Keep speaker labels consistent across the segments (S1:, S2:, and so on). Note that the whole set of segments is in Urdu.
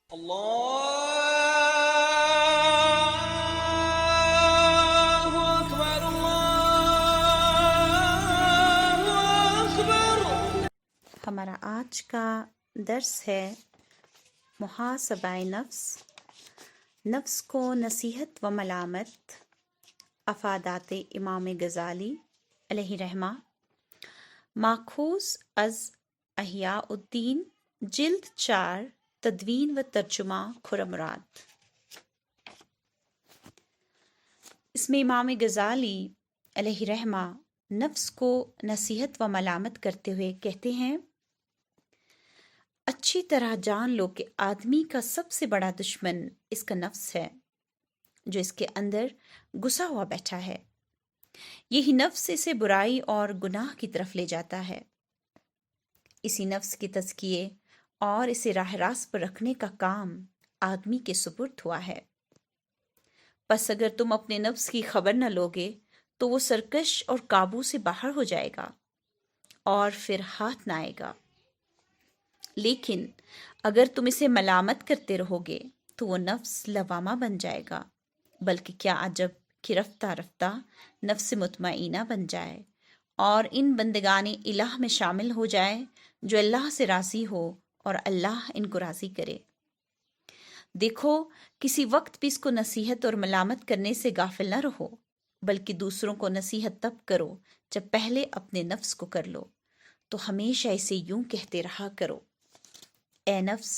S1: الله أكبر الله أكبر.
S2: ہمارا آج کا درس ہے محاسبہ نفس، نفس کو نصیحت و ملامت، افادات امام غزالی علیہ رحمہ، ماخوذ از احیاء الدین، جلد 4، تدوین و ترجمہ خرم مراد۔ اس میں امام غزالی علیہ رحمہ نفس کو نصیحت و ملامت کرتے ہوئے کہتے ہیں، اچھی طرح جان لو کہ آدمی کا سب سے بڑا دشمن اس کا نفس ہے، جو اس کے اندر گھسا ہوا بیٹھا ہے۔ یہی نفس اسے برائی اور گناہ کی طرف لے جاتا ہے۔ اسی نفس کی تزکیے اور اسے راہ راست پر رکھنے کا کام آدمی کے سپرد ہوا ہے۔ پس اگر تم اپنے نفس کی خبر نہ لوگے تو وہ سرکش اور قابو سے باہر ہو جائے گا اور پھر ہاتھ نہ آئے گا، لیکن اگر تم اسے ملامت کرتے رہو گے تو وہ نفس لوامہ بن جائے گا، بلکہ کیا عجب کہ رفتہ رفتہ نفس مطمئنہ بن جائے اور ان بندگان الہ میں شامل ہو جائے جو اللہ سے راضی ہو اور اللہ ان کو راضی کرے۔ دیکھو، کسی وقت بھی اس کو نصیحت اور ملامت کرنے سے غافل نہ رہو، بلکہ دوسروں کو نصیحت تب کرو جب پہلے اپنے نفس کو کر لو، تو ہمیشہ اسے یوں کہتے رہا کرو، اے نفس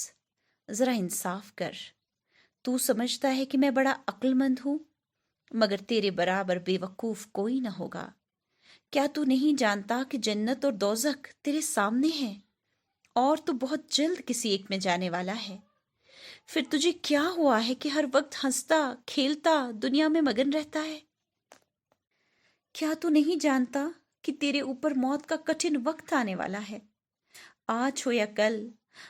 S2: ذرا انصاف کر، تو سمجھتا ہے کہ میں بڑا عقل مند ہوں، مگر تیرے برابر بے وقوف کوئی نہ ہوگا۔ کیا تو نہیں جانتا کہ جنت اور دوزخ تیرے سامنے ہیں اور تو بہت جلد کسی ایک میں جانے والا ہے؟ پھر تجھے کیا ہوا ہے کہ ہر وقت ہنستا کھیلتا دنیا میں مگن رہتا ہے؟ کیا تو نہیں جانتا کہ تیرے اوپر موت کا کٹھن وقت آنے والا ہے؟ آج ہو یا کل،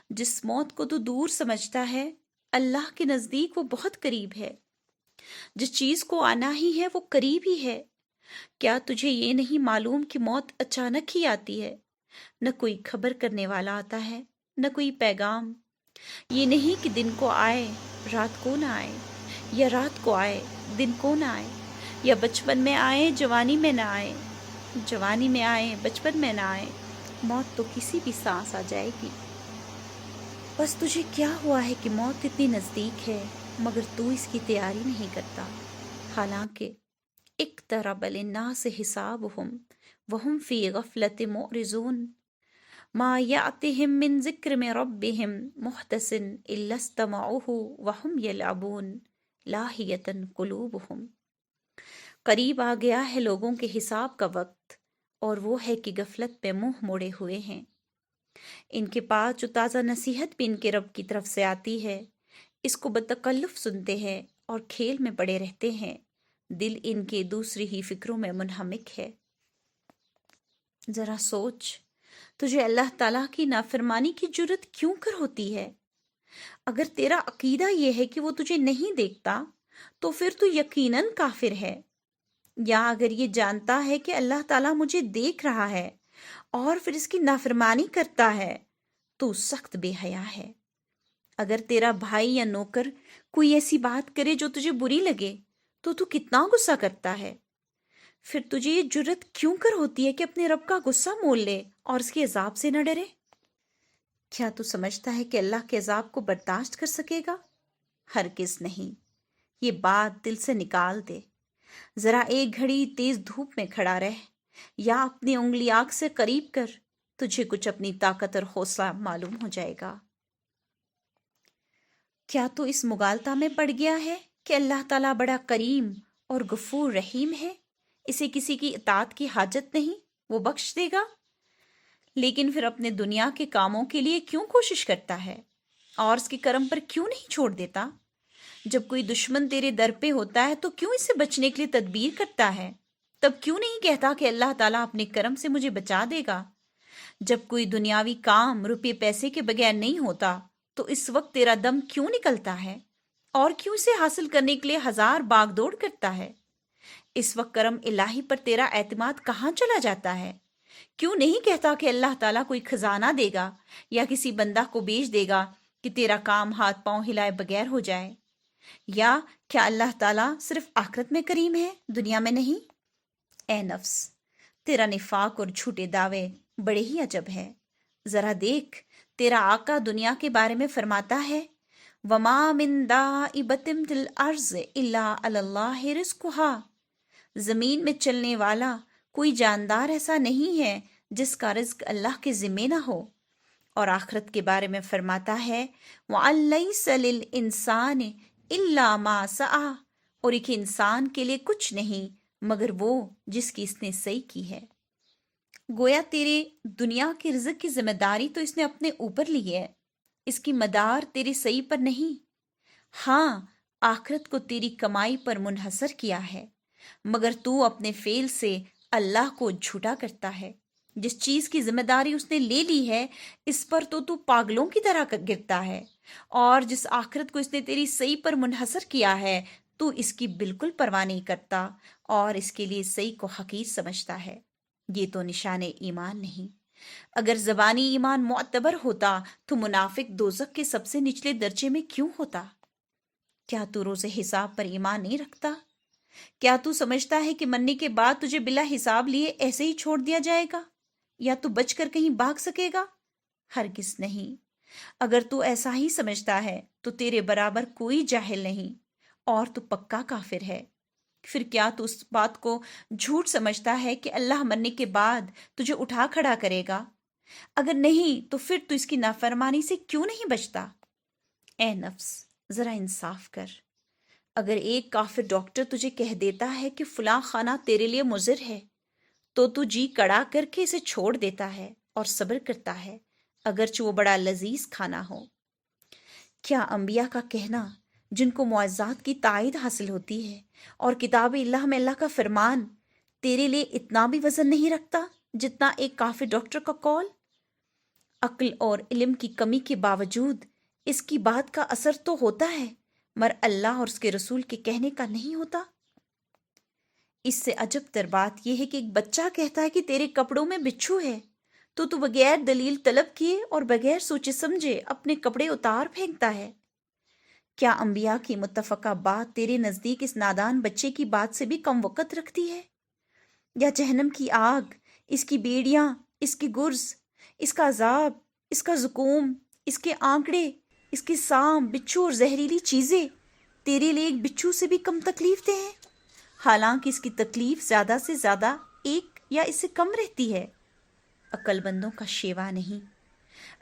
S2: جس موت کو تو دور سمجھتا ہے، اللہ کے نزدیک وہ بہت قریب ہے۔ جس چیز کو آنا ہی ہے وہ قریب ہی ہے۔ کیا تجھے یہ نہیں معلوم کہ موت اچانک ہی آتی ہے؟ نہ کوئی خبر کرنے والا آتا ہے، نہ کوئی پیغام۔ یہ نہیں کہ دن کو آئے رات کو نہ آئے، یا رات کو آئے دن کو نہ آئے، یا بچپن میں آئے جوانی میں نہ آئے، جوانی میں آئے بچپن میں نہ آئے، موت تو کسی بھی سانس آ جائے گی۔ بس تجھے کیا ہوا ہے کہ موت اتنی نزدیک ہے مگر تو اس کی تیاری نہیں کرتا، حالانکہ اقترب للناس حسابهم وهم فی غفلۃ معرضون، ما یأتہم من ذکر من ربهم محدث الا استمعوه وهم یلعبون لاہیۃ قلوبهم۔ قریب آ گیا ہے لوگوں کے حساب کا وقت، اور وہ ہے کہ غفلت پہ منہ موڑے ہوئے ہیں۔ ان کے پاس جو تازہ نصیحت بھی ان کے رب کی طرف سے آتی ہے، اس کو بتکلف سنتے ہیں اور کھیل میں پڑے رہتے ہیں، دل ان کے دوسری ہی فکروں میں منہمک ہے۔ ذرا سوچ، تجھے اللہ تعالیٰ کی نافرمانی کی جرت کیوں کر ہوتی ہے؟ اگر تیرا عقیدہ یہ ہے کہ وہ تجھے نہیں دیکھتا تو پھر تو یقیناً کافر ہے، یا اگر یہ جانتا ہے کہ اللہ تعالیٰ مجھے دیکھ رہا ہے اور پھر اس کی نافرمانی کرتا ہے تو سخت بے حیا ہے۔ اگر تیرا بھائی یا نوکر کوئی ایسی بات کرے جو تجھے بری لگے تو تو کتنا غصہ کرتا ہے، پھر تجھے یہ جرت کیوں کر ہوتی ہے کہ اپنے رب کا غصہ مول لے اور اس کے عذاب سے نہ ڈرے؟ کیا تو سمجھتا ہے کہ اللہ کے عذاب کو برداشت کر سکے گا؟ ہرگز نہیں۔ یہ بات دل سے نکال دے۔ ذرا ایک گھڑی تیز دھوپ میں کھڑا رہ، یا اپنی انگلی آنکھ سے قریب کر، تجھے کچھ اپنی طاقت اور حوصلہ معلوم ہو جائے گا۔ کیا تو اس مغالطہ میں پڑ گیا ہے کہ اللہ تعالیٰ بڑا کریم اور غفور رحیم ہے، اسے کسی کی اطاعت کی حاجت نہیں، وہ بخش دے گا؟ لیکن پھر اپنے دنیا کے کاموں کے لیے کیوں کوشش کرتا ہے اور اس کے کرم پر کیوں نہیں چھوڑ دیتا؟ جب کوئی دشمن تیرے در پہ ہوتا ہے تو کیوں اس سے بچنے کے لیے تدبیر کرتا ہے؟ تب کیوں نہیں کہتا کہ اللہ تعالیٰ اپنے کرم سے مجھے بچا دے گا؟ جب کوئی دنیاوی کام روپے پیسے کے بغیر نہیں ہوتا تو اس وقت تیرا دم کیوں نکلتا ہے اور کیوں اسے حاصل کرنے کے لیے ہزار باغ دوڑ کرتا ہے؟ اس وقت کرم الہی پر تیرا اعتماد کہاں چلا جاتا ہے؟ کیوں نہیں کہتا کہ اللہ تعالیٰ کوئی خزانہ دے گا یا کسی بندہ کو بیچ دے گا کہ تیرا کام ہاتھ پاؤں ہلائے بغیر ہو جائے؟ یا کیا اللہ تعالیٰ صرف آخرت میں کریم ہے، دنیا میں نہیں؟ اے نفس، تیرا نفاق اور جھوٹے دعوے بڑے ہی عجب ہے۔ ذرا دیکھ، تیرا آقا دنیا کے بارے میں فرماتا ہے وَمَا مِن دَابَّةٍ فِي الْأَرْضِ إِلَّا عَلَى اللَّهِ رِزْقُهَا، زمین میں چلنے والا کوئی جاندار ایسا نہیں ہے جس کا رزق اللہ کے ذمے نہ ہو۔ اور آخرت کے بارے میں فرماتا ہے وَأَن لَيْسَ لِلْإِنسَانِ إِلَّا مَا سَعَى، اور ایک انسان کے لیے کچھ نہیں مگر وہ جس کی اس نے سعی کی ہے۔ گویا تیرے دنیا کے رزق کی ذمہ داری تو اس نے اپنے اوپر لی ہے، اس کی مدار تیری سعی پر نہیں۔ ہاں، آخرت کو تیری کمائی پر منحصر کیا ہے، مگر تو اپنے فعل سے اللہ کو جھوٹا کرتا ہے۔ جس چیز کی ذمہ داری اس نے لے لی ہے اس پر تو پاگلوں کی طرح گرتا ہے، اور جس آخرت کو اس نے تیری سعی پر منحصر کیا ہے تو اس کی بالکل پرواہ نہیں کرتا اور اس کے لیے سعی کو حقیر سمجھتا ہے۔ یہ تو نشان ایمان نہیں۔ اگر زبانی ایمان معتبر ہوتا تو منافق دوزخ کے سب سے نچلے درجے میں کیوں ہوتا؟ کیا تو روز حساب پر ایمان نہیں رکھتا؟ کیا تو سمجھتا ہے کہ مرنے کے بعد تجھے بلا حساب لیے ایسے ہی چھوڑ دیا جائے گا، یا تو بچ کر کہیں بھاگ سکے گا؟ ہرگز نہیں۔ اگر تو ایسا ہی سمجھتا ہے تو تیرے برابر کوئی جاہل نہیں اور تو پکا کافر ہے۔ پھر کیا تو اس بات کو جھوٹ سمجھتا ہے کہ اللہ مرنے کے بعد تجھے اٹھا کھڑا کرے گا؟ اگر نہیں تو پھر تو اس کی نافرمانی سے کیوں نہیں بچتا؟ اے نفس، ذرا انصاف کر۔ اگر ایک کافر ڈاکٹر تجھے کہہ دیتا ہے کہ فلاں کھانا تیرے لیے مضر ہے تو جی کڑا کر کے اسے چھوڑ دیتا ہے اور صبر کرتا ہے، اگرچہ وہ بڑا لذیذ کھانا ہو۔ کیا انبیاء کا کہنا جن کو معجزات کی تائید حاصل ہوتی ہے اور کتاب اللہ میں اللہ کا فرمان تیرے لیے اتنا بھی وزن نہیں رکھتا جتنا ایک کافر ڈاکٹر کا قول؟ عقل اور علم کی کمی کے باوجود اس کی بات کا اثر تو ہوتا ہے، مگر اللہ اور اس کے رسول کے کہنے کا نہیں ہوتا۔ اس سے عجب تر بات یہ ہے کہ ایک بچہ کہتا ہے کہ تیرے کپڑوں میں بچھو ہے تو بغیر دلیل طلب کیے اور بغیر سوچے سمجھے اپنے کپڑے اتار پھینکتا ہے۔ کیا انبیاء کی متفقہ بات تیرے نزدیک اس نادان بچے کی بات سے بھی کم وقت رکھتی ہے؟ یا جہنم کی آگ، اس کی بیڑیاں، اس کی گرز، اس کا عذاب، اس کا زکوم، اس کے آنکڑے، اس کے سام، بچھو اور زہریلی چیزیں تیرے لیے ایک بچھو سے بھی کم تکلیف دہ ہیں، حالانکہ اس کی تکلیف زیادہ سے زیادہ ایک یا اس سے کم رہتی ہے۔ عقل بندوں کا شیوا نہیں۔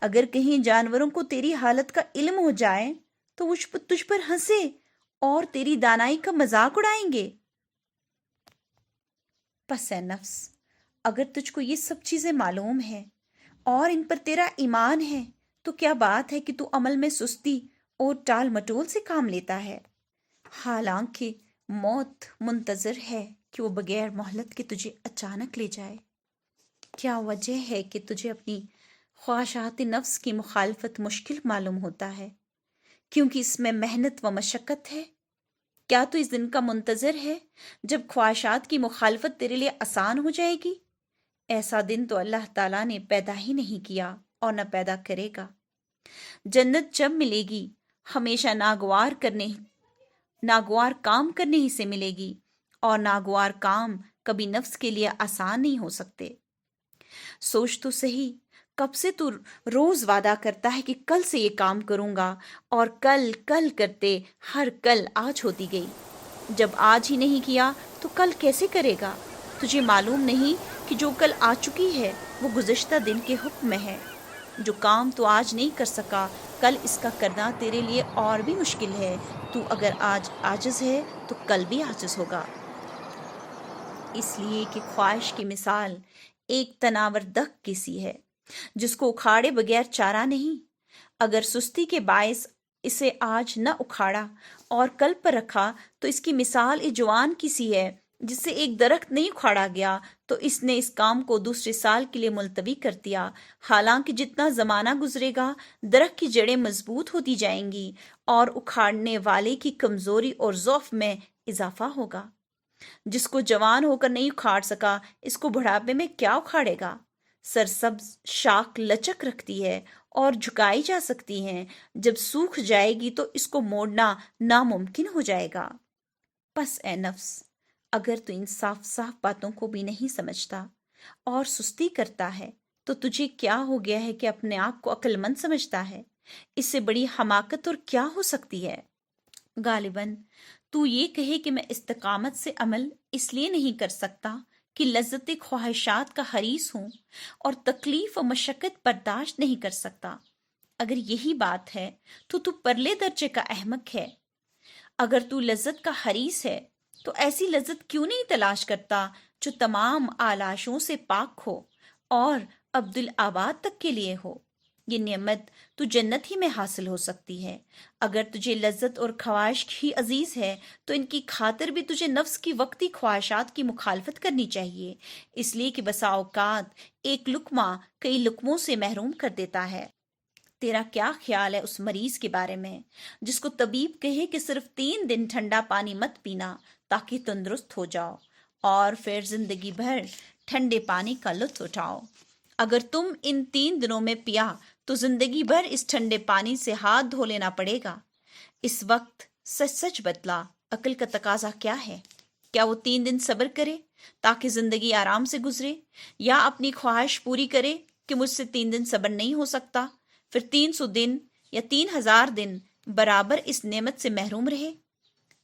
S2: اگر کہیں جانوروں کو تیری حالت کا علم ہو جائے تو وہ تجھ پر ہنسے اور تیری دانائی کا مذاق اڑائیں گے۔ پس اے نفس، اگر تجھ کو یہ سب چیزیں معلوم ہیں اور ان پر تیرا ایمان ہے تو کیا بات ہے کہ تو عمل میں سستی اور ٹال مٹول سے کام لیتا ہے، حالانکہ موت منتظر ہے کہ وہ بغیر مہلت کے تجھے اچانک لے جائے۔ کیا وجہ ہے کہ تجھے اپنی خواہشات نفس کی مخالفت مشکل معلوم ہوتا ہے؟ کیونکہ اس میں محنت و مشقت ہے۔ کیا تو اس دن کا منتظر ہے جب خواہشات کی مخالفت تیرے لیے آسان ہو جائے گی؟ ایسا دن تو اللہ تعالیٰ نے پیدا ہی نہیں کیا اور نہ پیدا کرے گا۔ جنت جب ملے گی ہمیشہ ناگوار کام کرنے ہی سے ملے گی، اور ناگوار کام کبھی نفس کے لیے آسان نہیں ہو سکتے۔ سوچ تو صحیح، کب سے تو روز وعدہ کرتا ہے کہ کل سے یہ کام کروں گا، اور کل کل کرتے ہر کل آج ہوتی گئی۔ جب آج ہی نہیں کیا تو کل کیسے کرے گا؟ تجھے معلوم نہیں کہ جو کل آ چکی ہے وہ گزشتہ دن کے حکم میں ہے۔ جو کام تو آج نہیں کر سکا کل اس کا کرنا تیرے لیے اور بھی مشکل ہے۔ تو اگر آج عاجز ہے تو کل بھی عاجز ہوگا۔ اس لیے کہ خواہش کی مثال ایک تناور دخ کی سی ہے جس کو اکھاڑے بغیر چارہ نہیں۔ اگر سستی کے باعث اسے آج نہ اکھاڑا اور کل پر رکھا تو اس کی مثال ایک جوان کی سی ہے جس سے ایک درخت نہیں اکھاڑا گیا تو اس نے اس کام کو دوسرے سال کے لیے ملتوی کر دیا، حالانکہ جتنا زمانہ گزرے گا درخت کی جڑیں مضبوط ہوتی جائیں گی اور اکھاڑنے والے کی کمزوری اور ضعف میں اضافہ ہوگا۔ جس کو جوان ہو کر نہیں اکھاڑ سکا اس کو بڑھاپے میں کیا اکھاڑے گا؟ سرسبز شاخ لچک رکھتی ہے اور جھکائی جا سکتی ہیں، جب سوکھ جائے گی تو اس کو موڑنا ناممکن ہو جائے گا۔ پس اے نفس، اگر تو ان صاف صاف باتوں کو بھی نہیں سمجھتا اور سستی کرتا ہے تو تجھے کیا ہو گیا ہے کہ اپنے آپ کو عقل مند سمجھتا ہے؟ اس سے بڑی حماقت اور کیا ہو سکتی ہے؟ غالباً تو یہ کہے کہ میں استقامت سے عمل اس لیے نہیں کر سکتا کہ لذت خواہشات کا حریص ہوں اور تکلیف و مشقت برداشت نہیں کر سکتا۔ اگر یہی بات ہے تو پرلے درجے کا احمق ہے۔ اگر تو لذت کا حریص ہے تو ایسی لذت کیوں نہیں تلاش کرتا جو تمام آلاشوں سے پاک ہو اور عبدالآباد تک کے لیے ہو؟ یہ نعمت تو جنت ہی میں حاصل ہو سکتی ہے۔ اگر تجھے لذت اور خواہش ہی عزیز ہے تو ان کی خاطر بھی تجھے نفس کی وقتی خواہشات کی مخالفت کرنی چاہیے، اس لیے کہ بسا اوقات ایک لقمہ کئی لقموں سے محروم کر دیتا ہے۔ تیرا کیا خیال ہے اس مریض کے بارے میں جس کو طبیب کہے کہ صرف 3 دن ٹھنڈا پانی مت پینا تاکہ تندرست ہو جاؤ، اور پھر زندگی بھر ٹھنڈے پانی کا لطف اٹھاؤ؟ اگر تم ان 3 دنوں میں پیا تو زندگی بھر اس ٹھنڈے پانی سے ہاتھ دھو لینا پڑے گا۔ اس وقت سچ سچ بتلا، عقل کا تقاضا کیا ہے؟ کیا وہ 3 دن صبر کرے تاکہ زندگی آرام سے گزرے، یا اپنی خواہش پوری کرے کہ مجھ سے 3 دن صبر نہیں ہو سکتا، پھر 300 دن یا 3000 دن برابر اس نعمت سے محروم رہے؟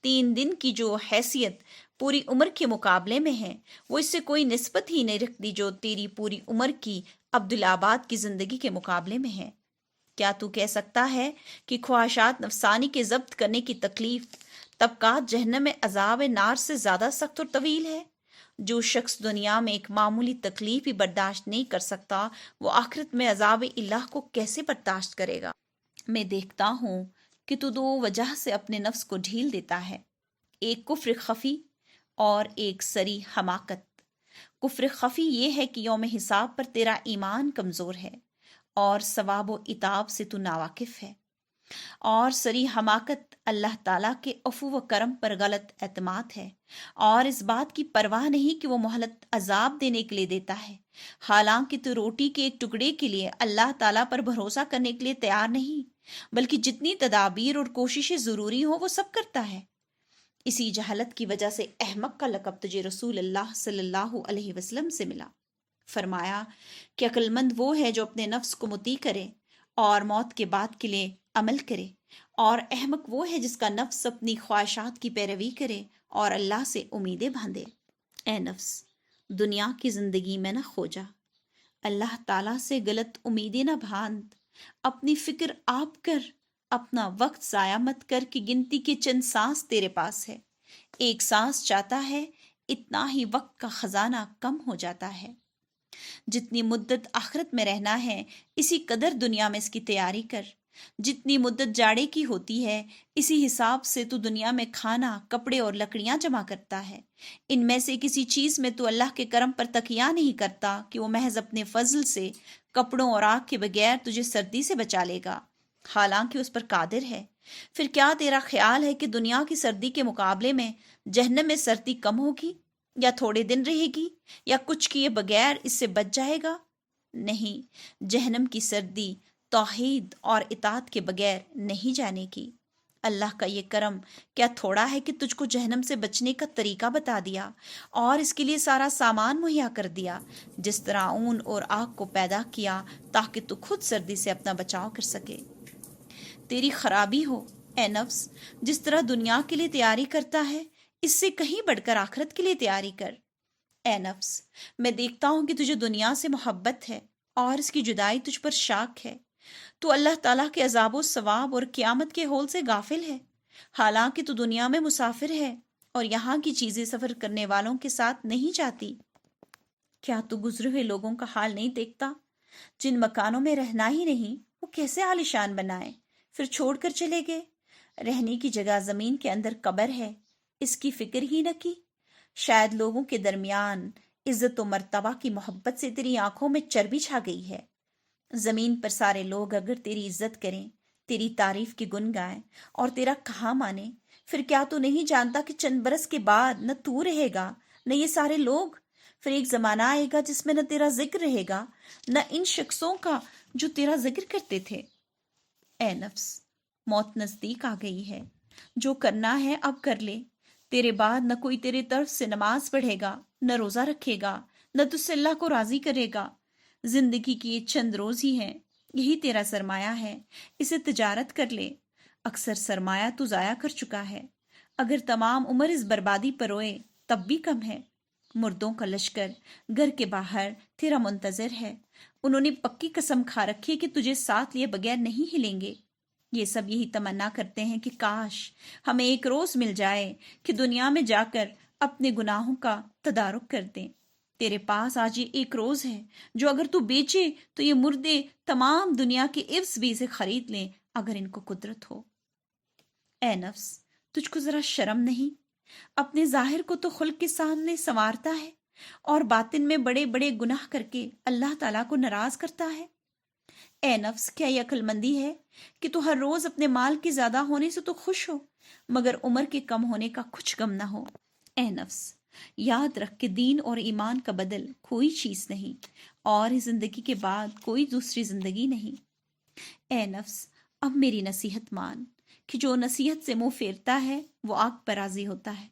S2: 3 دن کی جو حیثیت پوری عمر کے مقابلے میں ہے، وہ اس سے کوئی نسبت ہی نہیں رکھتی جو تیری پوری عمر کی عبدالآباد کی زندگی کے مقابلے میں ہے۔ کیا تو کہہ سکتا ہے کہ خواہشات نفسانی کے ضبط کرنے کی تکلیف طبقات جہنم میں عذاب نار سے زیادہ سخت اور طویل ہے؟ جو شخص دنیا میں ایک معمولی تکلیف ہی برداشت نہیں کر سکتا، وہ آخرت میں عذاب الہ کو کیسے برداشت کرے گا؟ میں دیکھتا ہوں کہ تو 2 وجہ سے اپنے نفس کو ڈھیل دیتا ہے، ایک کفر خفی اور ایک سری حماقت۔ کفر خفی یہ ہے کہ یوم حساب پر تیرا ایمان کمزور ہے اور ثواب و عتاب سے تو ناواقف ہے، اور سری حماقت اللہ تعالیٰ کے عفو و کرم پر غلط اعتماد ہے، اور اس بات کی پرواہ نہیں کہ وہ مہلت عذاب دینے کے لیے دیتا ہے، حالانکہ تو روٹی کے ایک ٹکڑے کے لیے اللہ تعالیٰ پر بھروسہ کرنے کے لیے تیار نہیں، بلکہ جتنی تدابیر اور کوششیں ضروری ہوں وہ سب کرتا ہے۔ اسی جہالت کی وجہ سے احمق کا لقب تجھے رسول اللہ صلی اللہ علیہ وسلم سے ملا۔ فرمایا کہ عقل مند وہ ہے جو اپنے نفس کو مطیع کرے اور موت کے بعد کے لیے عمل کرے، اور احمق وہ ہے جس کا نفس اپنی خواہشات کی پیروی کرے اور اللہ سے امیدیں باندھے۔ اے نفس، دنیا کی زندگی میں نہ کھو جا، اللہ تعالیٰ سے غلط امیدیں نہ باندھ، اپنی فکر آپ کر، اپنا وقت ضائع مت کر کہ گنتی کے چند سانس تیرے پاس ہے، ایک سانس جاتا ہے اتنا ہی وقت کا خزانہ کم ہو جاتا ہے۔ جتنی مدت آخرت میں رہنا ہے اسی قدر دنیا میں اس کی تیاری کر، جتنی مدت جاڑے کی ہوتی ہے اسی حساب سے تو دنیا میں کھانا، کپڑے اور لکڑیاں جمع کرتا ہے۔ ان میں سے کسی چیز میں تو اللہ کے کرم پر تکیہ نہیں کرتا کہ وہ محض اپنے فضل سے کپڑوں اور آگ کے بغیر تجھے سردی سے بچا لے گا، حالانکہ اس پر قادر ہے۔ پھر کیا تیرا خیال ہے کہ دنیا کی سردی کے مقابلے میں جہنم میں سردی کم ہوگی، یا تھوڑے دن رہے گی، یا کچھ کیے بغیر اس سے بچ جائے گا؟ نہیں، جہنم کی سردی توحید اور اطاعت کے بغیر نہیں جانے کی۔ اللہ کا یہ کرم کیا تھوڑا ہے کہ تجھ کو جہنم سے بچنے کا طریقہ بتا دیا اور اس کے لیے سارا سامان مہیا کر دیا، جس طرح اون اور آگ کو پیدا کیا تاکہ تو خود سردی سے اپنا بچاؤ کر سکے۔ تیری خرابی ہو اے نفس، جس طرح دنیا کے لیے تیاری کرتا ہے اس سے کہیں بڑھ کر آخرت کے لیے تیاری کر۔ اے نفس، میں دیکھتا ہوں کہ تجھے دنیا سے محبت ہے اور اس کی جدائی تجھ پر شاک ہے۔ تو اللہ تعالیٰ کے عذاب و ثواب اور قیامت کے ہول سے غافل ہے، حالانکہ تو دنیا میں مسافر ہے اور یہاں کی چیزیں سفر کرنے والوں کے ساتھ نہیں جاتی۔ کیا تو گزرے ہوئے لوگوں کا حال نہیں دیکھتا؟ جن مکانوں میں رہنا ہی نہیں وہ کیسے عالیشان بنائے، پھر چھوڑ کر چلے گئے۔ رہنے کی جگہ زمین کے اندر قبر ہے، اس کی فکر ہی نہ کی۔ شاید لوگوں کے درمیان عزت و مرتبہ کی محبت سے تیری آنکھوں میں چربی چھا گئی ہے۔ زمین پر سارے لوگ اگر تیری عزت کریں، تیری تعریف کی گن گائیں اور تیرا کہا مانیں، پھر کیا تو نہیں جانتا کہ چند برس کے بعد نہ تو رہے گا نہ یہ سارے لوگ؟ پھر ایک زمانہ آئے گا جس میں نہ تیرا ذکر رہے گا نہ ان شخصوں کا جو تیرا ذکر کرتے تھے۔ اے نفس، موت نزدیک آ گئی ہے، جو کرنا ہے اب کر لے۔ تیرے بعد نہ کوئی تیرے طرف سے نماز پڑھے گا، نہ روزہ رکھے گا، نہ تجھ سے اللہ کو راضی کرے گا۔ زندگی کی یہ چند روز ہی ہیں، یہی تیرا سرمایہ ہے، اسے تجارت کر لے۔ اکثر سرمایہ تو ضائع کر چکا ہے، اگر تمام عمر اس بربادی پر روئے تب بھی کم ہے۔ مردوں کا لشکر گھر کے باہر تیرا منتظر ہے، انہوں نے پکی قسم کھا رکھی ہے کہ تجھے ساتھ لیے بغیر نہیں ہلیں گے۔ یہ سب یہی تمنا کرتے ہیں کہ کاش ہمیں ایک روز مل جائے کہ دنیا میں جا کر اپنے گناہوں کا تدارک کر دیں۔ تیرے پاس آج یہ ایک روز ہے جو اگر تو بیچے تو یہ مردے تمام دنیا کے عوض بھی اسے خرید لیں اگر ان کو قدرت ہو۔ اے نفس، تجھ کو ذرا شرم نہیں؟ اپنے ظاہر کو تو خلق کے سامنے سنوارتا ہے اور باطن میں بڑے بڑے گناہ کر کے اللہ تعالیٰ کو ناراض کرتا ہے۔ اے نفس، کیا یہ عقل مندی ہے کہ تو ہر روز اپنے مال کے زیادہ ہونے سے تو خوش ہو مگر عمر کے کم ہونے کا کچھ غم نہ ہو؟ اے نفس، یاد رکھ کہ دین اور ایمان کا بدل کوئی چیز نہیں اور اس زندگی کے بعد کوئی دوسری زندگی نہیں۔ اے نفس، اب میری نصیحت مان کہ جو نصیحت سے منہ پھیرتا ہے وہ آگ پر راضی ہوتا ہے۔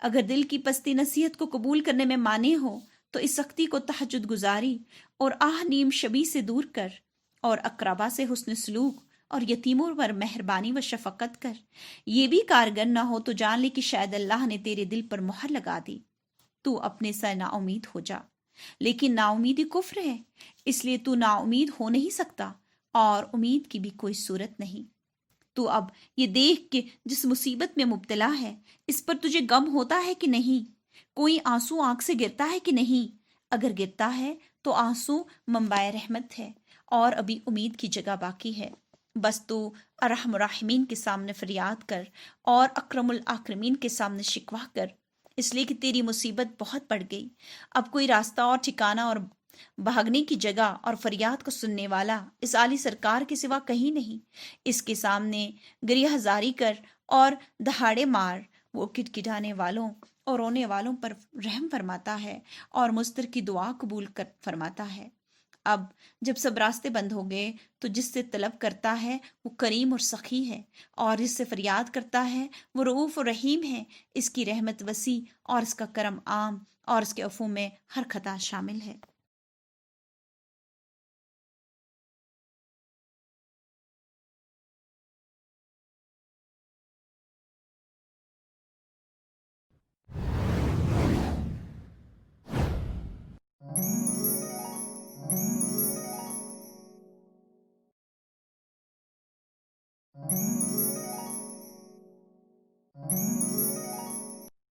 S2: اگر دل کی پستی نصیحت کو قبول کرنے میں مانے ہو تو اس سختی کو تہجد گزاری اور آہ نیم شبی سے دور کر، اور اقربا سے حسن سلوک اور یتیموں پر مہربانی و شفقت کر۔ یہ بھی کارگر نہ ہو تو جان لے کہ شاید اللہ نے تیرے دل پر مہر لگا دی۔ تو اپنے سے نا امید ہو جا، لیکن نا امیدی کفر ہے، اس لیے تو نا امید ہو نہیں سکتا اور امید کی بھی کوئی صورت نہیں۔ تو اب یہ دیکھ کہ جس مصیبت میں مبتلا ہے اس پر تجھے غم ہوتا ہے کہ نہیں؟ کوئی آنسو آنکھ سے گرتا ہے کہ نہیں؟ اگر گرتا ہے تو آنسو منبع رحمت ہے اور ابھی امید کی جگہ باقی ہے۔ بس تو ارحم الراحمین کے سامنے فریاد کر اور اکرم الاکرمین کے سامنے شکوہ کر، اس لیے کہ تیری مصیبت بہت بڑھ گئی۔ اب کوئی راستہ اور ٹھکانہ اور بھاگنے کی جگہ اور فریاد کو سننے والا اس عالی سرکار کے سوا کہیں نہیں۔ اس کے سامنے گریہ زاری کر اور دہاڑے مار، وہ کٹکٹانے والوں اور رونے والوں پر رحم فرماتا ہے اور مضطر کی دعا قبول کر فرماتا ہے۔ اب جب سب راستے بند ہو گئے تو جس سے طلب کرتا ہے وہ کریم اور سخی ہے، اور جس سے فریاد کرتا ہے وہ رؤوف و رحیم ہے۔ اس کی رحمت وسیع اور اس کا کرم عام اور اس کے عفو میں ہر خطا شامل ہے۔